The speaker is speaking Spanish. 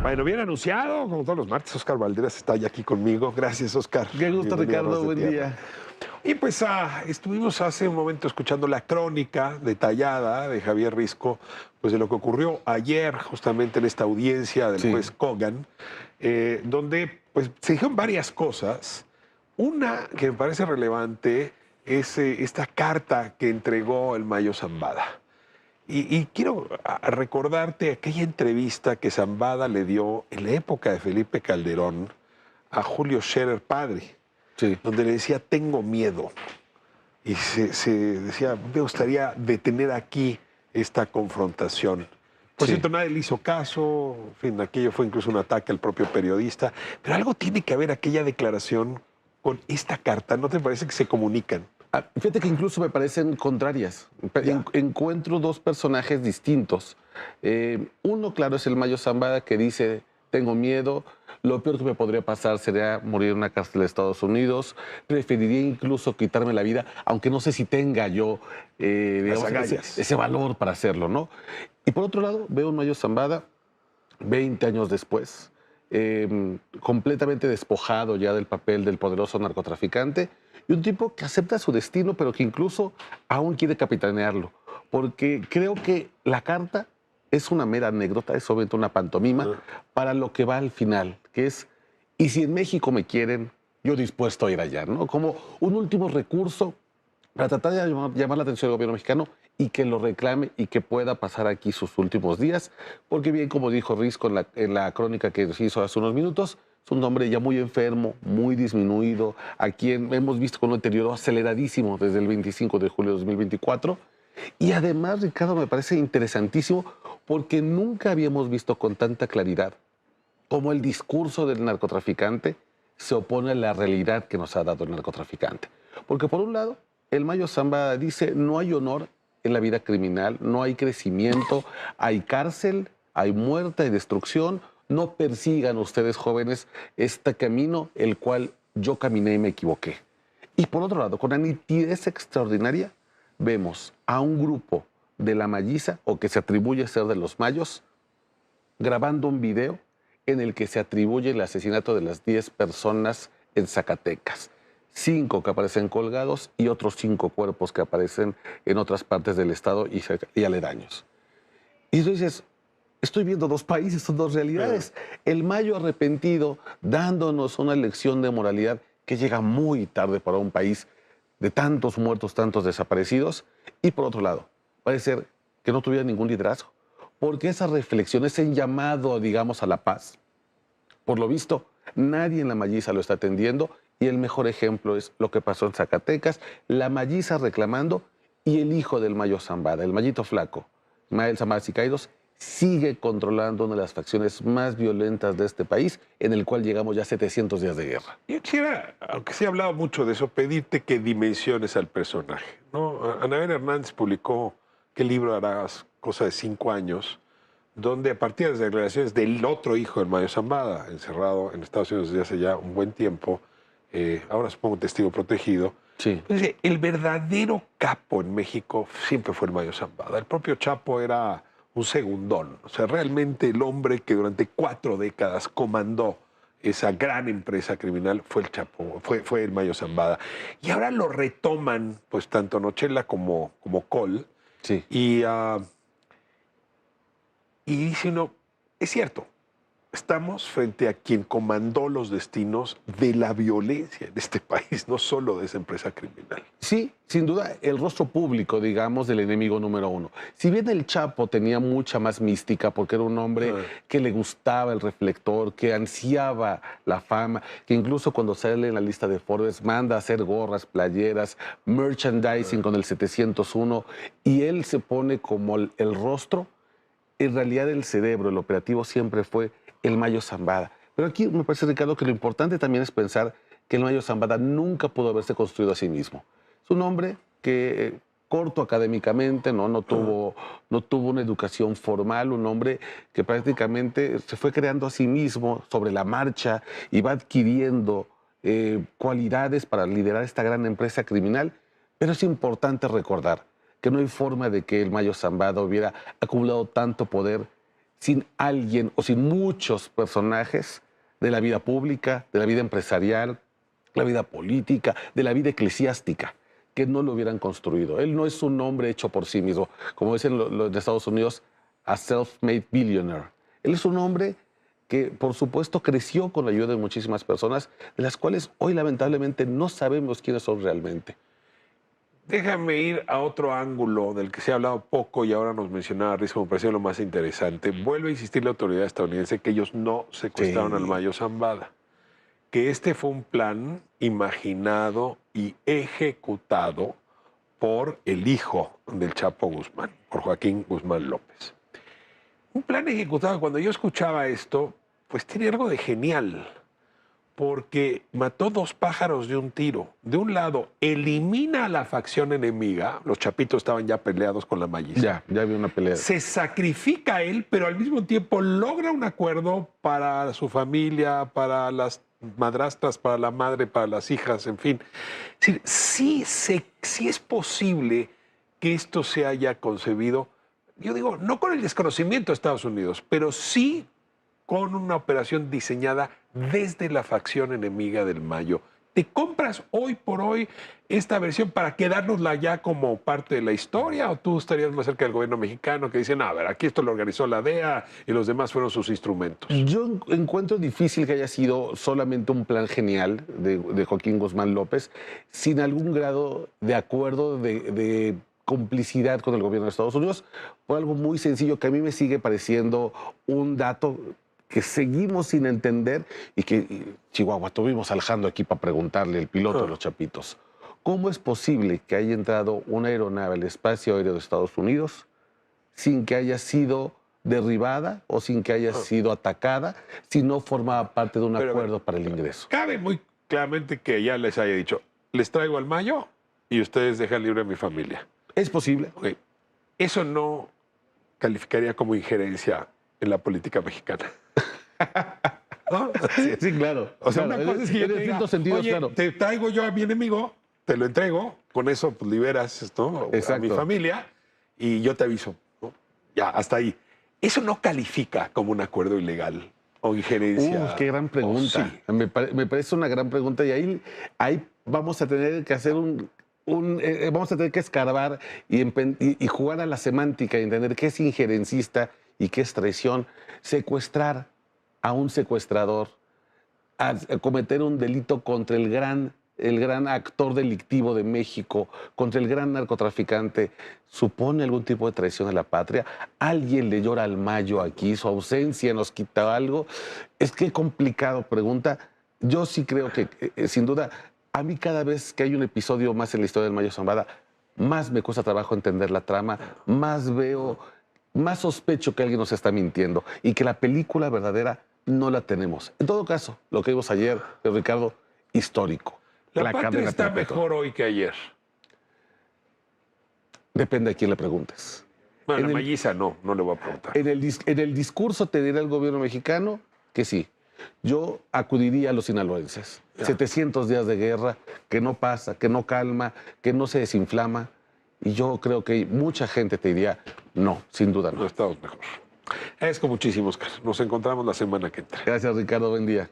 Bueno, bien anunciado, como todos los martes, Oscar Valderas está ya aquí conmigo. Gracias, Oscar. Qué gusto, Bienvenido a Ricardo, Voz de buen Tierra. día. Y pues estuvimos hace un momento escuchando la crónica detallada de Javier Risco, pues de lo que ocurrió ayer justamente en esta audiencia del Sí. juez Kogan, donde pues se dijeron varias cosas. Una que me parece relevante es esta carta que entregó el Mayo Zambada. Y quiero recordarte aquella entrevista que Zambada le dio en la época de Felipe Calderón a Julio Scherer padre, Sí. donde le decía, tengo miedo. Y se decía, me gustaría detener aquí esta confrontación. Por Sí. cierto, nadie le hizo caso, en fin, aquello fue incluso un ataque al propio periodista, pero algo tiene que ver aquella declaración con esta carta, ¿no te parece que se comunican? Fíjate que incluso me parecen contrarias. Ya. Encuentro dos personajes distintos. Uno, claro, es el Mayo Zambada que dice, tengo miedo, lo peor que me podría pasar sería morir en una cárcel de Estados Unidos, preferiría incluso quitarme la vida, aunque no sé si tenga yo digamos, agallas. ese valor para hacerlo, ¿no? Y por otro lado, veo un Mayo Zambada 20 años después, completamente despojado ya del papel del poderoso narcotraficante, y un tipo que acepta su destino, pero que incluso aún quiere capitanearlo, porque creo que la carta es una mera anécdota, es obviamente una pantomima para lo que va al final, que es, y si en México me quieren, yo dispuesto a ir allá, ¿no? Como un último recurso para tratar de llamar la atención del gobierno mexicano y que lo reclame y que pueda pasar aquí sus últimos días, porque bien, como dijo Risco en la crónica que se hizo hace unos minutos, es un hombre ya muy enfermo, muy disminuido, a quien hemos visto con un deterioro aceleradísimo desde el 25 de julio de 2024. Y además, Ricardo, me parece interesantísimo porque nunca habíamos visto con tanta claridad cómo el discurso del narcotraficante se opone a la realidad que nos ha dado el narcotraficante. Porque por un lado, el Mayo Zambada dice, no hay honor en la vida criminal, no hay crecimiento, hay cárcel, hay muerte, hay destrucción, no persigan ustedes jóvenes este camino el cual yo caminé y me equivoqué. Y por otro lado, con la nitidez extraordinaria, vemos a un grupo de la Malliza, o que se atribuye ser de los Mayos, grabando un video en el que se atribuye el asesinato de las 10 personas en Zacatecas. 5 que aparecen colgados y otros 5 cuerpos que aparecen en otras partes del estado y aledaños. Y tú dices, estoy viendo dos países, son dos realidades. El Mayo arrepentido dándonos una lección de moralidad que llega muy tarde para un país de tantos muertos, tantos desaparecidos. Y por otro lado, parece ser que no tuviera ningún liderazgo. Porque esa reflexión, ese llamado, digamos, a la paz, por lo visto, nadie en la Malliza lo está atendiendo y el mejor ejemplo es lo que pasó en Zacatecas, la Malliza reclamando y el hijo del Mayo Zambada, el Mayito Flaco, Mael Zambada Siqueiros, sigue controlando una de las facciones más violentas de este país, en el cual llegamos ya a 700 días de guerra. Yo quisiera, aunque se ha hablado mucho de eso, pedirte que dimensiones al personaje, ¿no? Anabel Hernández publicó qué libro harás, cosa de 5 años, donde a partir de las declaraciones del otro hijo del Mayo Zambada, encerrado en Estados Unidos desde hace ya un buen tiempo, ahora supongo testigo protegido, Sí. dice, el verdadero capo en México siempre fue el Mayo Zambada. El propio Chapo era un segundón, o sea, realmente el hombre que durante 4 décadas comandó esa gran empresa criminal fue el Chapo, fue el Mayo Zambada. Y ahora lo retoman, pues tanto Nochela como Col, Sí. y dice uno, es cierto, estamos frente a quien comandó los destinos de la violencia en este país, no solo de esa empresa criminal. Sí, sin duda, el rostro público, digamos, del enemigo número uno. Si bien el Chapo tenía mucha más mística, porque era un hombre que le gustaba el reflector, que ansiaba la fama, que incluso cuando sale en la lista de Forbes manda a hacer gorras, playeras, merchandising con el 701, y él se pone como el rostro. En realidad el cerebro, el operativo siempre fue el Mayo Zambada. Pero aquí me parece, Ricardo, que lo importante también es pensar que el Mayo Zambada nunca pudo haberse construido a sí mismo. Es un hombre que corto académicamente, no tuvo una educación formal, un hombre que prácticamente se fue creando a sí mismo sobre la marcha y va adquiriendo cualidades para liderar esta gran empresa criminal. Pero es importante recordar que no hay forma de que el Mayo Zambada hubiera acumulado tanto poder sin alguien o sin muchos personajes de la vida pública, de la vida empresarial, la vida política, de la vida eclesiástica, que no lo hubieran construido. Él no es un hombre hecho por sí mismo, como dicen los de Estados Unidos, a self-made billionaire. Él es un hombre que, por supuesto, creció con la ayuda de muchísimas personas, de las cuales hoy lamentablemente no sabemos quiénes son realmente. Déjame ir a otro ángulo del que se ha hablado poco y ahora nos mencionaba Riz, me pareció lo más interesante. Vuelve a insistir la autoridad estadounidense que ellos no secuestraron al Mayo Zambada, que este fue un plan imaginado y ejecutado por el hijo del Chapo Guzmán, por Joaquín Guzmán López. Un plan ejecutado, cuando yo escuchaba esto, pues tiene algo de genial, porque mató dos pájaros de un tiro. De un lado, elimina a la facción enemiga, los chapitos estaban ya peleados con la Malliza. Ya había una pelea. Se sacrifica a él, pero al mismo tiempo logra un acuerdo para su familia, para las madrastras, para la madre, para las hijas, en fin. Es decir, sí es posible que esto se haya concebido, yo digo, no con el desconocimiento de Estados Unidos, pero sí con una operación diseñada desde la facción enemiga del Mayo. ¿Te compras hoy por hoy esta versión para quedárnosla ya como parte de la historia o tú estarías más cerca del gobierno mexicano que dicen, a ver, aquí esto lo organizó la DEA y los demás fueron sus instrumentos? Yo encuentro difícil que haya sido solamente un plan genial de Joaquín Guzmán López, sin algún grado de acuerdo, de complicidad con el gobierno de Estados Unidos, por algo muy sencillo que a mí me sigue pareciendo un dato que seguimos sin entender y que, Chihuahua, tuvimos a Alejandro aquí para preguntarle, el piloto de los Chapitos, ¿cómo es posible que haya entrado una aeronave al espacio aéreo de Estados Unidos sin que haya sido derribada o sin que haya sido atacada, si no formaba parte de un acuerdo para el ingreso? Cabe muy claramente que ya les haya dicho, les traigo al Mayo y ustedes dejan libre a mi familia. ¿Es posible? Okay. Eso no calificaría como injerencia en la política mexicana. ¿No? Sí, claro. O sea, claro, una cosa es que yo te diga, sentidos, oye, claro. te traigo yo a mi enemigo, te lo entrego, con eso pues, liberas, ¿no?, a mi familia y yo te aviso, ¿no? Ya, hasta ahí. Eso no califica como un acuerdo ilegal o injerencia. Qué gran pregunta. Sí. Me parece una gran pregunta y ahí vamos a tener que hacer vamos a tener que escarbar y jugar a la semántica y entender qué es injerencista y qué es traición. Secuestrar a un secuestrador, a cometer un delito contra el gran actor delictivo de México, contra el gran narcotraficante, ¿supone algún tipo de traición a la patria? ¿Alguien le llora al Mayo aquí? ¿Su ausencia nos quita algo? Es que complicado pregunta. Yo sí creo que, sin duda, a mí cada vez que hay un episodio más en la historia del Mayo Zambada, más me cuesta trabajo entender la trama, más sospecho que alguien nos está mintiendo y que la película verdadera no la tenemos. En todo caso, lo que vimos ayer, Ricardo, histórico. La patria está mejor hoy que ayer. Depende a quién le preguntes. Bueno, la Malliza no le voy a preguntar. En el discurso te dirá el gobierno mexicano que sí. Yo acudiría a los sinaloenses. 700 días de guerra, que no pasa, que no calma, que no se desinflama. Y yo creo que mucha gente te diría, no, sin duda no. No estamos mejor. Agradezco muchísimo, Oscar. Nos encontramos la semana que entra. Gracias, Ricardo. Buen día.